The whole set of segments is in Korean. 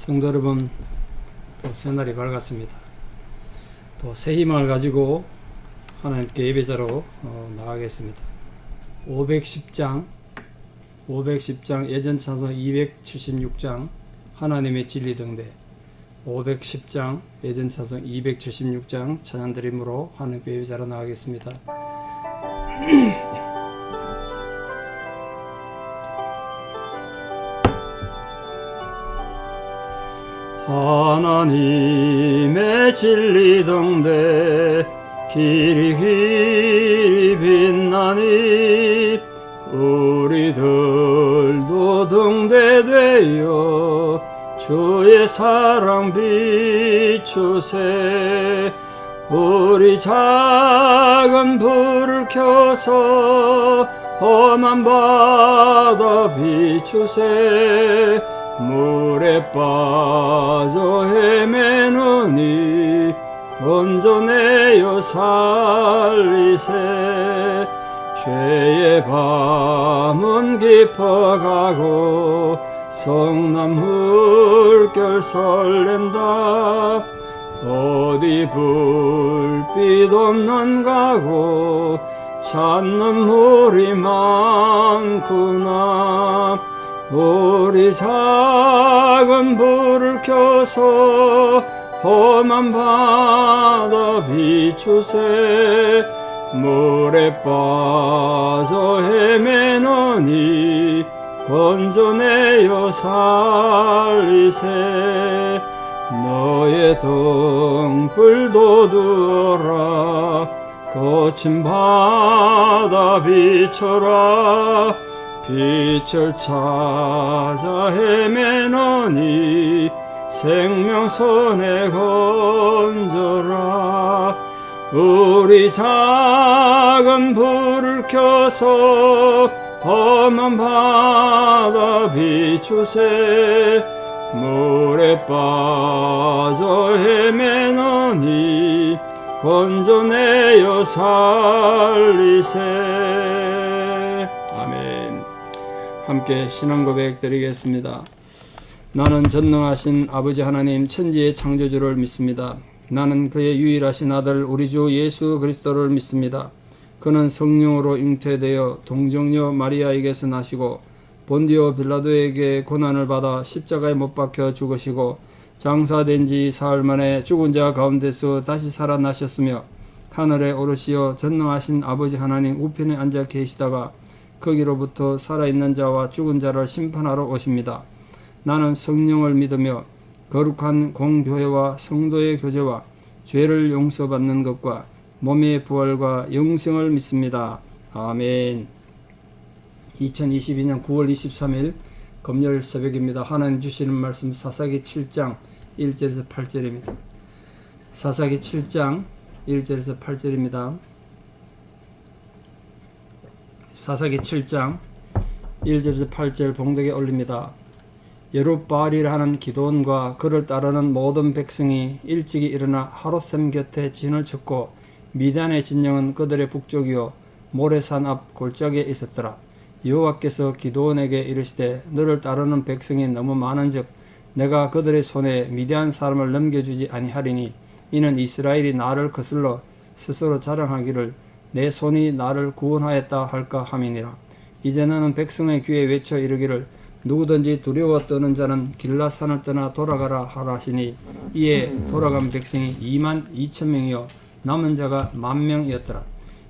성도 여러분, 또 새날이 밝았습니다. 또 새 희망을 가지고 하나님께 예배자로 나가겠습니다. 510장 예전 찬송 276장 하나님의 진리 등대 510장 예전 찬송 276장 찬양 드림으로 하나님께 예배자로 나가겠습니다. 하나님의 진리 등대 길이 빛나니 우리들도 등대되어 주의 사랑 비추세. 우리 작은 불을 켜서 험한 바다 비추세. 물에 빠져 헤매느니 건져내어 살리세. 죄의 밤은 깊어가고 성난 물결 설렌다. 어디 불빛 없는 가고 찾는 물이 많구나. 우리 작은 불을 켜서 험한 바다 비추세. 물에 빠져 헤매느니 건져내어 살리세. 너의 등불도 두어라. 거친 바다 비춰라. 빛을 찾아 헤매느니 생명선에 건져라. 우리 작은 불을 켜서 험한 바다 비추세. 물에 빠져 헤매느니 건져내어 살리세. 아멘. 함께 신앙 고백 드리겠습니다. 나는 전능하신 아버지 하나님 천지의 창조주를 믿습니다. 나는 그의 유일하신 아들 우리 주 예수 그리스도를 믿습니다. 그는 성령으로 잉태되어 동정녀 마리아에게서 나시고 본디오 빌라도에게 고난을 받아 십자가에 못 박혀 죽으시고 장사된 지 사흘 만에 죽은 자 가운데서 다시 살아나셨으며 하늘에 오르시어 전능하신 아버지 하나님 우편에 앉아 계시다가 거기로부터 살아있는 자와 죽은 자를 심판하러 오십니다. 나는 성령을 믿으며 거룩한 공교회와 성도의 교제와 죄를 용서받는 것과 몸의 부활과 영생을 믿습니다. 아멘. 2022년 9월 23일 금요일 새벽입니다. 하나님 주시는 말씀 사사기 7장 1절에서 8절입니다. 사사기 7장 1절에서 8절입니다. 사사기 7장 1절에서 8절 봉독에 올립니다. 여룻바알이라는 기드온과 그를 따르는 모든 백성이 일찍이 일어나 하롯셈 곁에 진을 쳤고 미디안의 진영은 그들의 북쪽이요 모레산 앞 골짜기에 있었더라. 여호와께서 기드온에게 이르시되 너를 따르는 백성이 너무 많은즉 내가 그들의 손에 미디안 사람을 넘겨주지 아니하리니 이는 이스라엘이 나를 거슬러 스스로 자랑하기를 내 손이 나를 구원하였다 할까 함이니라. 이제 너는 백성의 귀에 외쳐 이르기를 누구든지 두려워 떠는 자는 길라산을 떠나 돌아가라 하라시니 이에 돌아간 백성이 22,000명이요 남은 자가 10,000명이었더라.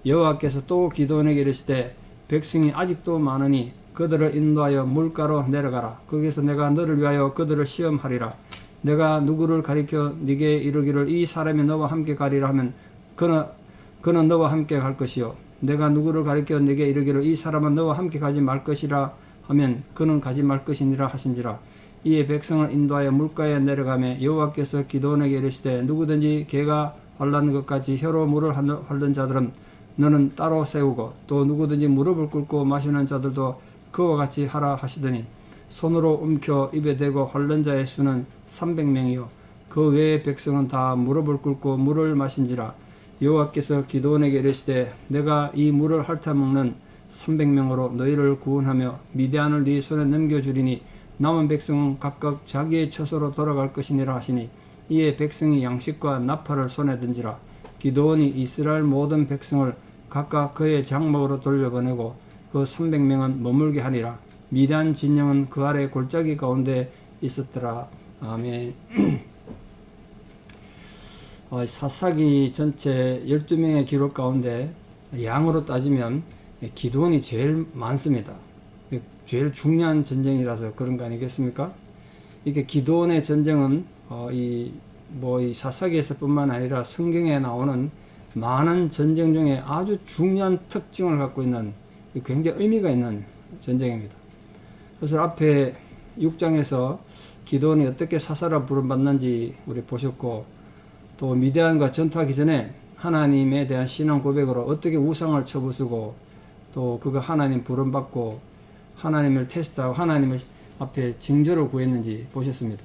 여호와께서 또 기드온에게 이르시되 백성이 아직도 많으니 그들을 인도하여 물가로 내려가라. 거기서 내가 너를 위하여 그들을 시험하리라. 내가 누구를 가리켜 네게 이르기를 이 사람이 너와 함께 가리라 하면 그는 너와 함께 갈 것이요 내가 누구를 가리켜 네게 이르기를 이 사람은 너와 함께 가지 말 것이라 하면 그는 가지 말 것이니라 하신지라. 이에 백성을 인도하여 물가에 내려가매 여호와께서 기드온에게 이르시되 누구든지 개가 헐는 것까지 혀로 물을 헐는 자들은 너는 따로 세우고 또 누구든지 무릎을 꿇고 마시는 자들도 그와 같이 하라 하시더니 손으로 움켜 입에 대고 헐는 자의 수는 300명이요 그 외의 백성은 다 무릎을 꿇고 물을 마신지라. 여호와께서 기드온에게 이르시되 내가 이 물을 핥아먹는 300명으로 너희를 구원하며 미디안을 네 손에 넘겨주리니 남은 백성은 각각 자기의 처소로 돌아갈 것이니라 하시니 이에 백성이 양식과 나팔을 손에 든지라. 기드온이 이스라엘 모든 백성을 각각 그의 장막으로 돌려보내고 그 300명은 머물게 하니라. 미디안 진영은 그 아래 골짜기 가운데 있었더라. 아멘. 사사기 전체 12명의 기록 가운데 양으로 따지면 기드온이 제일 많습니다. 제일 중요한 전쟁이라서 그런 거 아니겠습니까? 이게 기드온의 전쟁은 이 사사기에서뿐만 아니라 성경에 나오는 많은 전쟁 중에 아주 중요한 특징을 갖고 있는 굉장히 의미가 있는 전쟁입니다. 그래서 앞에 6장에서 기드온이 어떻게 사사라 부름받는지 우리 보셨고, 또 미디안과 전투하기 전에 하나님에 대한 신앙 고백으로 어떻게 우상을 쳐부수고 또 그가 하나님 부름받고 하나님을 테스트하고 하나님을 앞에 징조를 구했는지 보셨습니다.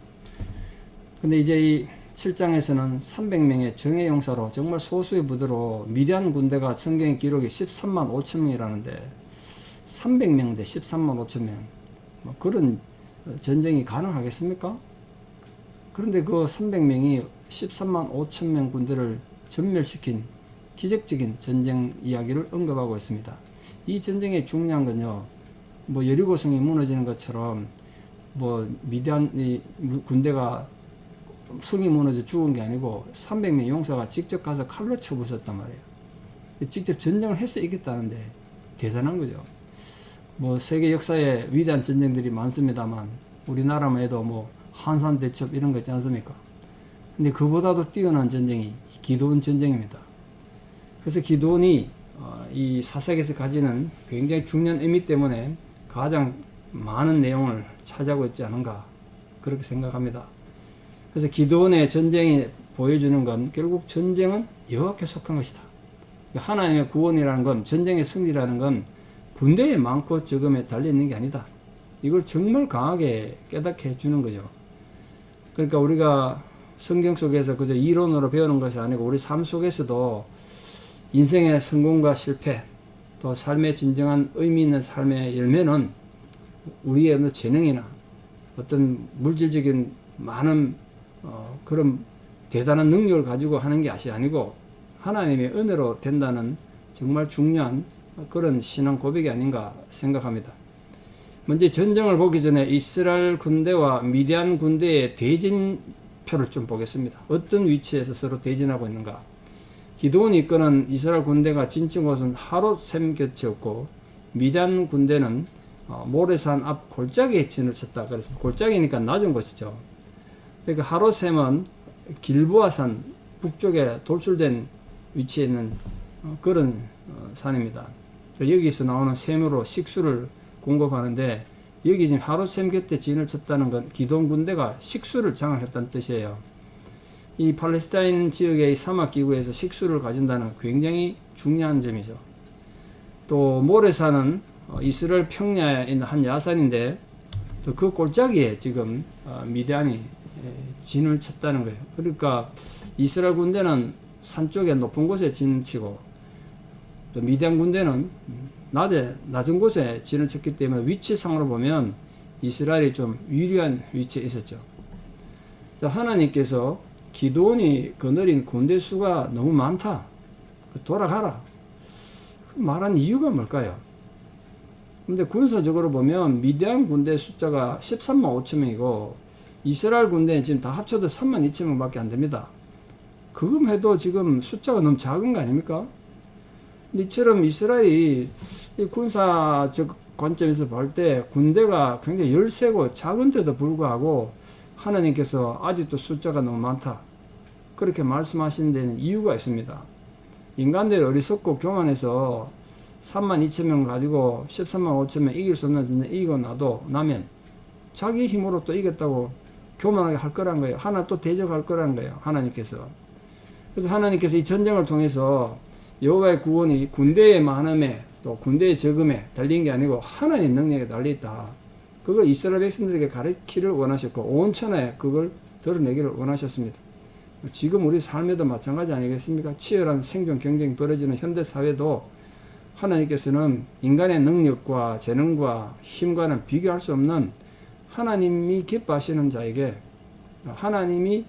근데 이제 이 7장에서는 300명의 정예 용사로 정말 소수의 부대로 미디안 군대가 성경의 기록이 13만 5천 명이라는데 300명 대 13만 5천 명, 그런 전쟁이 가능하겠습니까? 그런데 그 300명이 13만 5천 명 군대를 전멸시킨 기적적인 전쟁 이야기를 언급하고 있습니다. 이 전쟁의 중요한 건요, 여리고성이 무너지는 것처럼 미디안 군대가 성이 무너져 죽은 게 아니고 300명 용사가 직접 가서 칼로 쳐부셨단 말이에요. 직접 전쟁을 해서 이겼다는데 대단한 거죠. 세계 역사에 위대한 전쟁들이 많습니다만 우리나라만 해도 한산 대첩 이런 거 있지 않습니까? 근데 그보다도 뛰어난 전쟁이 기드온 전쟁입니다. 그래서 기드온이 이 사사기에서 가지는 굉장히 중요한 의미 때문에 가장 많은 내용을 차지하고 있지 않은가 그렇게 생각합니다. 그래서 기드온의 전쟁이 보여주는 건 결국 전쟁은 여호와께 속한 것이다. 하나님의 구원이라는 건, 전쟁의 승리라는 건 군대의 많고 적음에 달려있는 게 아니다. 이걸 정말 강하게 깨닫게 해주는 거죠. 그러니까 우리가 성경 속에서 그저 이론으로 배우는 것이 아니고 우리 삶 속에서도 인생의 성공과 실패, 또 삶의 진정한 의미 있는 삶의 열매는 우리의 재능이나 어떤 물질적인 많은 그런 대단한 능력을 가지고 하는 것이 아니고 하나님의 은혜로 된다는 정말 중요한 그런 신앙 고백이 아닌가 생각합니다. 먼저 전쟁을 보기 전에 이스라엘 군대와 미디안 군대의 대진표를 좀 보겠습니다. 어떤 위치에서 서로 대진하고 있는가. 기드온이 이끄는 이스라엘 군대가 진친 곳은 하롯샘 곁이었고 미디안 군대는 모레산 앞 골짜기에 진을 쳤다. 그래서 골짜기니까 낮은 곳이죠. 그러니까 하롯샘은 길보아산 북쪽에 돌출된 위치에 있는 그런 산입니다. 여기서 나오는 샘으로 식수를 공급하는데 여기 지금 하롯샘 곁에 진을 쳤다는 건 기드온 군대가 식수를 장악했다는 뜻이에요. 이 팔레스타인 지역의 사막 기구에서 식수를 가진다는 굉장히 중요한 점이죠. 또 모레산은 이스라엘 평야에 있는 한 야산인데 또 그 골짜기에 지금 미디안이 진을 쳤다는 거예요. 그러니까 이스라엘 군대는 산 쪽에 높은 곳에 진을 치고 또 미디안 군대는 낮은 곳에 진을 쳤기 때문에 위치상으로 보면 이스라엘이 좀 유리한 위치에 있었죠. 하나님께서 기드온이 거느린 군대 수가 너무 많다, 돌아가라 말한 이유가 뭘까요? 근데 군사적으로 보면 미디안 군대 숫자가 13만 5천 명이고 이스라엘 군대는 지금 다 합쳐도 3만 2천 명밖에 안 됩니다. 그금 해도 지금 숫자가 너무 작은 거 아닙니까? 근데 이처럼 이스라엘이 군사적 관점에서 볼 때 군대가 굉장히 열세고 작은데도 불구하고 하나님께서 아직도 숫자가 너무 많다, 그렇게 말씀하신 데는 이유가 있습니다. 인간들이 어리석고 교만해서 3만 2천 명 가지고 13만 5천 명 이길 수 없는 전쟁 이기고 나면 자기 힘으로 또 이겼다고 교만하게 할 거란 거예요. 하나 또 대적할 거란 거예요, 하나님께서. 그래서 하나님께서 이 전쟁을 통해서 여호와의 구원이 군대의 많음에 또 군대의 적음에 달린 게 아니고 하나님 능력에 달려있다, 그걸 이스라엘 백성들에게 가르치기를 원하셨고 온 천하에 그걸 드러내기를 원하셨습니다. 지금 우리 삶에도 마찬가지 아니겠습니까? 치열한 생존 경쟁이 벌어지는 현대 사회도 하나님께서는 인간의 능력과 재능과 힘과는 비교할 수 없는 하나님이 기뻐하시는 자에게, 하나님이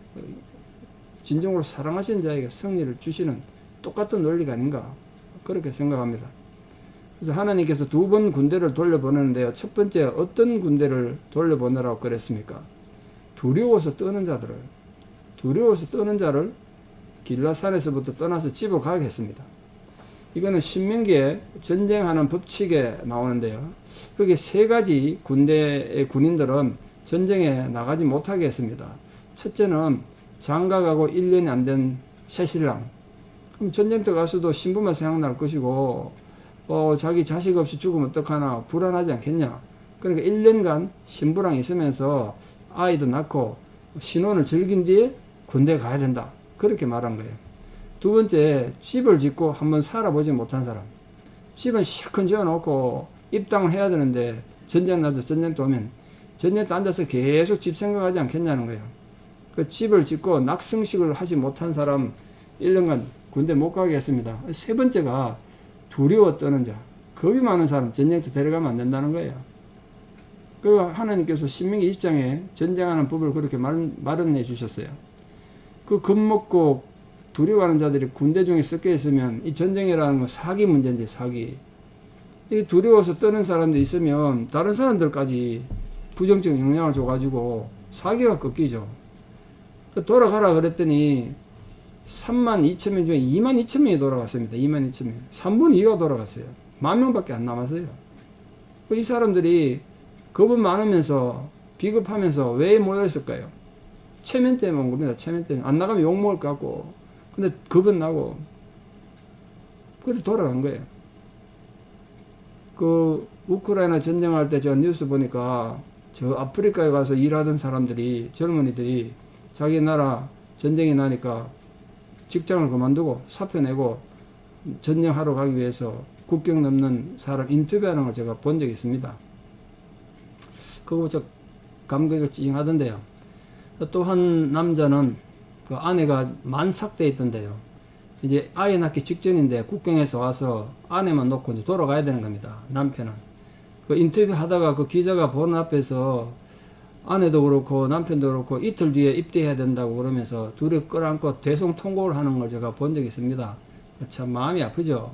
진정으로 사랑하시는 자에게 승리를 주시는 똑같은 논리가 아닌가, 그렇게 생각합니다. 그래서 하나님께서 두 번 군대를 돌려보내는데요. 첫 번째 어떤 군대를 돌려보내라고 그랬습니까? 두려워서 떠는 자를 길라산에서부터 떠나서 집어가게 했습니다. 이거는 신명기에 전쟁하는 법칙에 나오는데요. 그게 세 가지 군대의 군인들은 전쟁에 나가지 못하게 했습니다. 첫째는 장가가고 1년이 안 된 새신랑. 그럼 전쟁터 가서도 신부만 생각날 것이고, 자기 자식 없이 죽으면 어떡하나 불안하지 않겠냐. 그러니까 1년간 신부랑 있으면서 아이도 낳고 신혼을 즐긴 뒤에 군대 가야 된다. 그렇게 말한 거예요. 두 번째, 집을 짓고 한번 살아보지 못한 사람. 집은 실컷 지어놓고 입당을 해야 되는데 전쟁 나서 전쟁도 오면 전쟁도 앉아서 계속 집 생각하지 않겠냐는 거예요. 그 집을 짓고 낙승식을 하지 못한 사람 1년간 군대 못 가게 했습니다. 세 번째가 두려워 떠는 자. 겁이 많은 사람 전쟁터 데려가면 안 된다는 거예요. 그 하나님께서 신명기 20장에 전쟁하는 법을 그렇게 마련해 주셨어요. 그 겁먹고 두려워하는 자들이 군대 중에 섞여 있으면 이 전쟁이라는 건 사기 문제인데, 사기. 이 두려워서 떠는 사람들이 있으면 다른 사람들까지 부정적 영향을 줘가지고 사기가 꺾이죠. 돌아가라 그랬더니 32,000명 중에 22,000명이 돌아갔습니다. 22,000명. 3분의 2가 돌아갔어요. 10,000명밖에 안 남았어요. 이 사람들이 겁은 많으면서 비겁하면서 왜 모여있을까요? 체면 때문에 온 겁니다. 체면 때문에. 안 나가면 욕먹을 것 같고. 근데 겁은 나고. 그래서 돌아간 거예요. 그 우크라이나 전쟁할 때 제가 뉴스 보니까 저 아프리카에 가서 일하던 사람들이, 젊은이들이 자기 나라 전쟁이 나니까 직장을 그만두고 사표 내고 전쟁하러 가기 위해서 국경 넘는 사람 인터뷰하는 걸 제가 본 적이 있습니다. 그거 저 감격이 찡하던데요. 또 한 남자는 그 아내가 만삭돼 있던데요. 이제 아이 낳기 직전인데 국경에서 와서 아내만 놓고 이제 돌아가야 되는 겁니다. 남편은. 그 인터뷰 하다가 그 기자가 보는 앞에서 아내도 그렇고 남편도 그렇고 이틀 뒤에 입대해야 된다고 그러면서 둘이 끌어안고 대성통곡을 하는 걸 제가 본 적이 있습니다. 참 마음이 아프죠.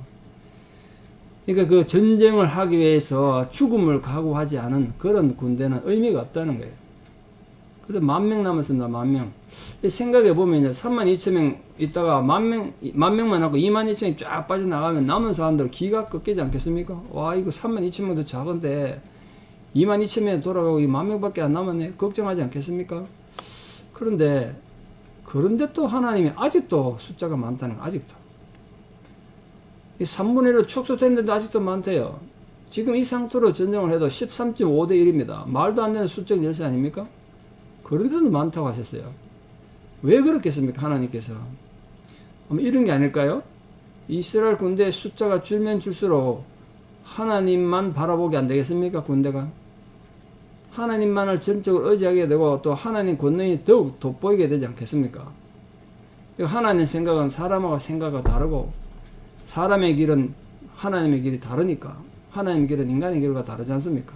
그러니까 그 전쟁을 하기 위해서 죽음을 각오하지 않은 그런 군대는 의미가 없다는 거예요. 그래서 10,000명 남았습니다. 10,000명. 생각해보면 이제 32,000명 있다가 10,000명만 하고 22,000명이 쫙 빠져나가면 남은 사람들 기가 꺾이지 않겠습니까? 와, 이거 32,000명도 작은데 22,000명이 돌아가고 이 10,000명밖에 안 남았네. 걱정하지 않겠습니까? 그런데 또 하나님이 아직도 숫자가 많다는 거, 아직도. 이 3분의 1로 축소됐는데도 아직도 많대요. 지금 이 상태로 전쟁을 해도 13.5대 1입니다. 말도 안 되는 수적 열세 아닙니까? 그런데도 많다고 하셨어요. 왜 그렇겠습니까? 하나님께서. 이런 게 아닐까요? 이스라엘 군대의 숫자가 줄면 줄수록 하나님만 바라보게 안 되겠습니까? 군대가. 하나님만을 전적으로 의지하게 되고 또 하나님 권능이 더욱 돋보이게 되지 않겠습니까? 하나님 생각은 사람하고 생각이 다르고 사람의 길은 하나님의 길이 다르니까 하나님의 길은 인간의 길과 다르지 않습니까?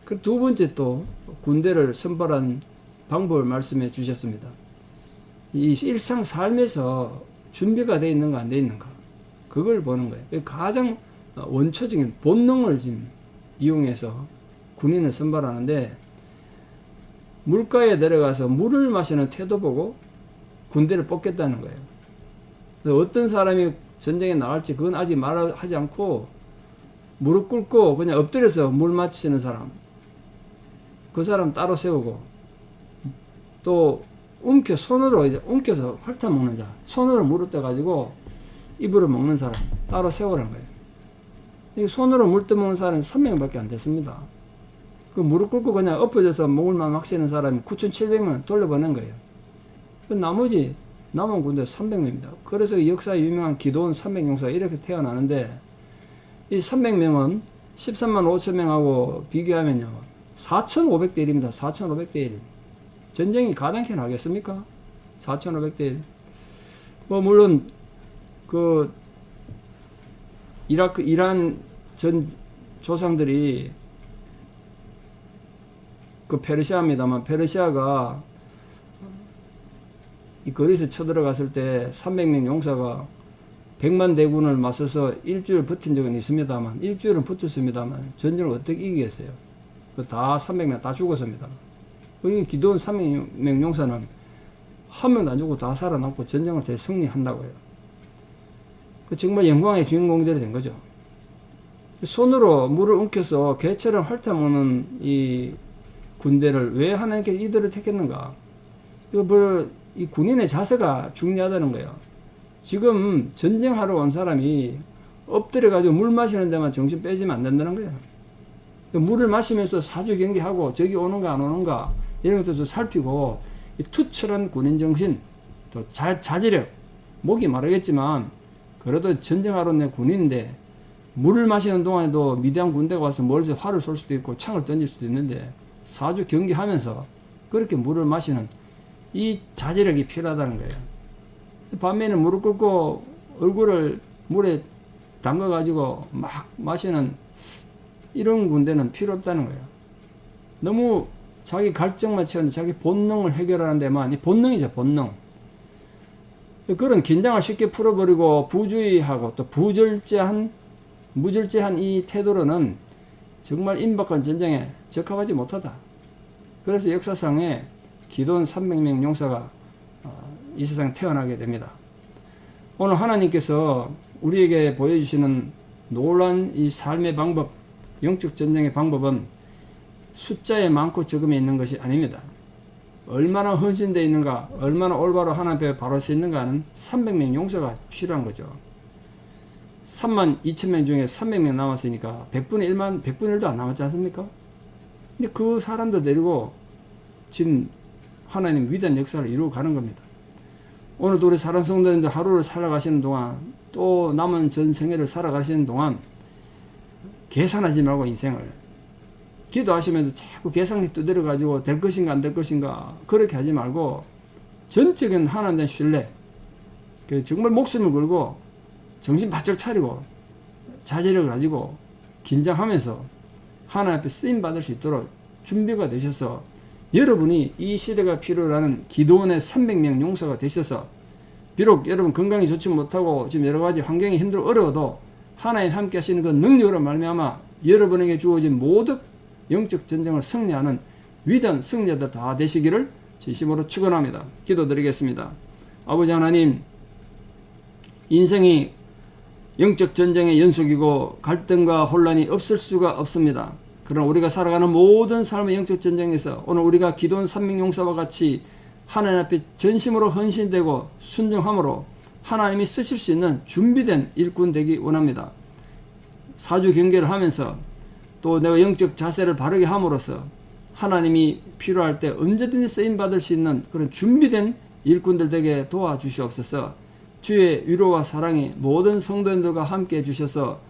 그 두 번째 또 군대를 선발한 방법을 말씀해 주셨습니다. 이 일상 삶에서 준비가 되어 있는가 안 되어 있는가 그걸 보는 거예요. 가장 원초적인 본능을 지금 이용해서 군인을 선발하는데 물가에 내려가서 물을 마시는 태도 보고 군대를 뽑겠다는 거예요. 어떤 사람이 전쟁에 나갈지 그건 아직 말하지 않고 무릎 꿇고 그냥 엎드려서 물 마시는 사람, 그 사람 따로 세우고 또 손으로 이제 움켜서 핥아 먹는 자, 손으로 물을 떠가지고 입으로 먹는 사람 따로 세우라는 거예요. 손으로 물 떠먹는 사람이 3명밖에 안 됐습니다. 그 무릎 꿇고 그냥 엎어져서 목을만 막시는 사람이 9,700명 돌려보낸 거예요. 그 나머지 남은 군대 300명입니다. 그래서 역사에 유명한 기도원 300용사 이렇게 태어나는데 이 300명은 13만 5천 명하고 비교하면요 4,500대 1입니다. 4,500대 1. 전쟁이 가당키 나겠습니까? 4,500대 1. 물론 그 이란 전 조상들이 그 페르시아입니다만, 페르시아가 이 거리에서 쳐들어갔을 때 300명 용사가 100만 대군을 맞서서 일주일 버틴 적은 있습니다만, 일주일은 버텼습니다만 전쟁을 어떻게 이기겠어요? 그 다 300명 다 죽었습니다. 이 기도원 300명 용사는 한 명도 안 죽고 다 살아남고 전쟁을 대승리한다고요. 그 정말 영광의 주인공들이 된 거죠. 손으로 물을 웅켜서 개처럼 핥아먹는 이 군대를 왜 하나님께 이들을 택했는가? 이 군인의 자세가 중요하다는 거예요. 지금 전쟁하러 온 사람이 엎드려가지고 물 마시는 데만 정신 빼지면 안 된다는 거예요. 물을 마시면서 사주 경계하고 저기 오는가 안 오는가 이런 것도 좀 살피고, 이 투철한 군인 정신, 또 자제력, 목이 마르겠지만 그래도 전쟁하러 온 군인인데 물을 마시는 동안에도 미대한 군대가 와서 멀리서 활을 쏠 수도 있고 창을 던질 수도 있는데 사주 경계하면서 그렇게 물을 마시는 이 자제력이 필요하다는 거예요. 반면에 무릎 꿇고 얼굴을 물에 담가가지고 막 마시는 이런 군대는 필요 없다는 거예요. 너무 자기 갈증만 채우는데 자기 본능을 해결하는 데만, 이 본능이죠, 본능. 그런 긴장을 쉽게 풀어버리고 부주의하고 또 무절제한 이 태도로는 정말 임박한 전쟁에 적합하지 못하다. 그래서 역사상에 기도원 300명 용사가 이 세상에 태어나게 됩니다. 오늘 하나님께서 우리에게 보여주시는 놀라운 이 삶의 방법, 영적 전쟁의 방법은 숫자에 많고 적음에 있는 것이 아닙니다. 얼마나 헌신되어 있는가, 얼마나 올바로 하나님 앞에 바로 서 있는가는 300명 용사가 필요한 거죠. 32,000명 중에 300명 남았으니까 100분의 1도 안 남았지 않습니까? 근데 그 사람들 데리고 지금 하나님 위대한 역사를 이루어 가는 겁니다. 오늘도 우리 사랑하는 성도님들 하루를 살아가시는 동안, 또 남은 전생애를 살아가시는 동안 계산하지 말고 인생을 기도하시면서 자꾸 계산기 두드려 가지고 될 것인가 안 될 것인가 그렇게 하지 말고 전적인 하나님의 신뢰, 정말 목숨을 걸고 정신 바짝 차리고 자제력을 가지고 긴장하면서 하나님 앞에 쓰임 받을 수 있도록 준비가 되셔서 여러분이 이 시대가 필요로 하는 기도원의 300명 용사가 되셔서, 비록 여러분 건강이 좋지 못하고 지금 여러 가지 환경이 힘들어 어려워도 하나님 함께 하시는 그 능력으로 말미암아 여러분에게 주어진 모든 영적 전쟁을 승리하는 위대한 승리자들 다 되시기를 진심으로 축원합니다. 기도드리겠습니다. 아버지 하나님, 인생이 영적 전쟁의 연속이고 갈등과 혼란이 없을 수가 없습니다. 그러나 우리가 살아가는 모든 삶의 영적 전쟁에서 오늘 우리가 기도원 300 용사와 같이 하나님 앞에 전심으로 헌신되고 순종함으로 하나님이 쓰실 수 있는 준비된 일꾼 되기 원합니다. 사주 경계를 하면서 또 내가 영적 자세를 바르게 함으로써 하나님이 필요할 때 언제든지 쓰임받을 수 있는 그런 준비된 일꾼들 되게 도와주시옵소서. 주의 위로와 사랑이 모든 성도님들과 함께 해주셔서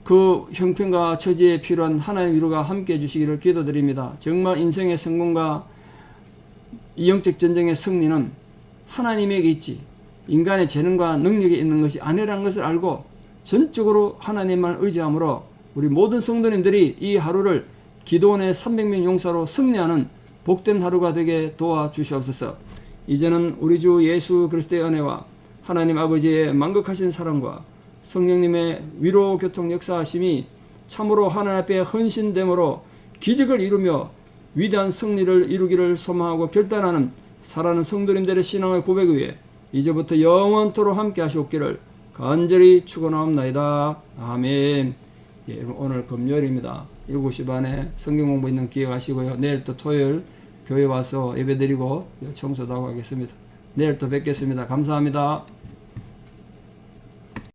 그 형편과 처지에 필요한 하나님의 위로가 함께 해주시기를 기도드립니다. 정말 인생의 성공과 이 영적 전쟁의 승리는 하나님에게 있지 인간의 재능과 능력이 있는 것이 아니라는 것을 알고 전적으로 하나님만 의지함으로 우리 모든 성도님들이 이 하루를 기도원의 300명 용사로 승리하는 복된 하루가 되게 도와주시옵소서. 이제는 우리 주 예수 그리스도의 은혜와 하나님 아버지의 만극하신 사랑과 성령님의 위로 교통 역사하심이 참으로 하나님 앞에 헌신됨으로 기적을 이루며 위대한 승리를 이루기를 소망하고 결단하는 살아가는 성도님들의 신앙의 고백 위에 이제부터 영원토록 함께 하시옵기를 간절히 축원하옵나이다. 아멘. 예, 오늘 금요일입니다. 7시 반에 성경 공부 있는 기회 가시고요. 내일 또 토요일 교회 와서 예배드리고 청소도 하고 하겠습니다. 내일 또 뵙겠습니다. 감사합니다.